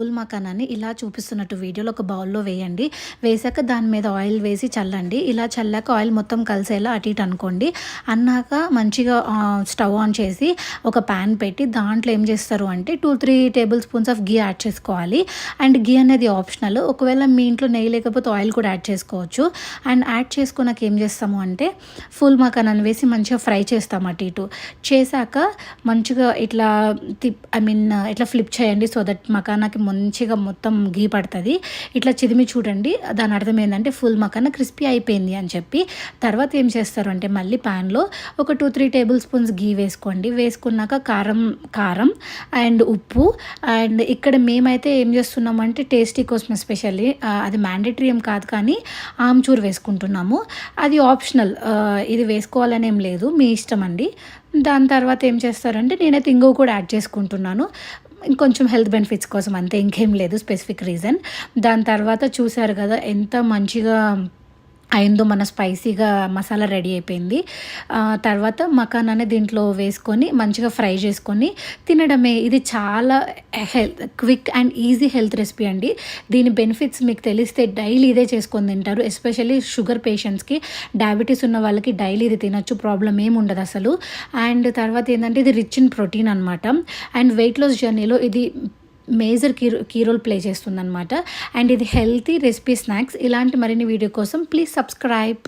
Full మకానాన్ని ఇలా చూపిస్తున్నట్టు వీడియోలో ఒక బౌల్‌లో వేయండి. వేశాక దాని మీద ఆయిల్ వేసి చల్లండి. ఇలా చల్లాక ఆయిల్ మొత్తం కలిసేలా అటు ఇటు అనుకోండి. అన్నాక మంచిగా స్టవ్ ఆన్ చేసి ఒక పాన్ పెట్టి దాంట్లో ఏం చేస్తారు అంటే 2, 3 table spoons of ghee add చేసుకోవాలి. అండ్ ఘీ అనేది ఆప్షనల్. ఒకవేళ మీ ఇంట్లో నెయ్యి లేకపోతే ఆయిల్ కూడా యాడ్ చేసుకోవచ్చు. అండ్ యాడ్ చేసుకున్నాక ఏం చేస్తాము అంటే ఫుల్ మకానాన్ని వేసి మంచిగా ఫ్రై చేస్తాం అటు ఇటు. చేశాక మంచిగా ఇట్లా ఇట్లా ఫ్లిప్ చేయండి సో దట్ మకానాకి మంచిగా మొత్తం ఘీ పడుతుంది. ఇట్లా చిదిమి చూడండి, దాని అర్థం ఏంటంటే ఫుల్ మకానా క్రిస్పీ అయిపోయింది అని చెప్పి. తర్వాత ఏం చేస్తారు అంటే మళ్ళీ ప్యాన్లో ఒక 2, 3 టేబుల్ స్పూన్స్ ఘీ వేసుకోండి. వేసుకున్నాక కారం అండ్ ఉప్పు. అండ్ ఇక్కడ మేమైతే ఏం చేస్తున్నామంటే టేస్టీ కోసం ఎస్పెషల్లీ అది మ్యాండేటరీ ఏం కాదు కానీ ఆమ్చూర్ వేసుకుంటున్నాము. అది ఆప్షనల్, ఇది వేసుకోవాలని ఏం లేదు, మీ ఇష్టం అండి. దాని తర్వాత ఏం చేస్తారంటే నేనైతే ఇంగువ కూడా యాడ్ చేసుకుంటున్నాను. ఇంకొంచెం హెల్త్ బెనిఫిట్స్ కోసం అంతే, ఇంకేం లేదు స్పెసిఫిక్ రీజన్. దాని తర్వాత చూసారు కదా ఎంత మంచిగా అయిందో, మన స్పైసీగా మసాలా రెడీ అయిపోయింది. తర్వాత మకానాన్ని దీంట్లో వేసుకొని మంచిగా ఫ్రై చేసుకొని తినడమే. ఇది చాలా quick and easy health recipe అండి. దీని బెనిఫిట్స్ మీకు తెలిస్తే డైలీ ఇదే చేసుకొని తింటారు. ఎస్పెషల్లీ షుగర్ పేషెంట్స్కి, డయాబెటీస్ ఉన్న వాళ్ళకి డైలీ ఇది తినొచ్చు, ప్రాబ్లం ఏమి ఉండదు అసలు. అండ్ తర్వాత ఏంటంటే ఇది రిచ్ ఇన్ ప్రోటీన్ అనమాట. అండ్ వెయిట్ లాస్ జర్నీలో ఇది మేజర్ కీ రోల్ ప్లే చేస్తుందన్నమాట. అండ్ ఇది హెల్తీ రెసిపీ స్నాక్స్. ఇలాంటి మరిన్ని వీడియో కోసం ప్లీజ్ సబ్స్క్రైబ్.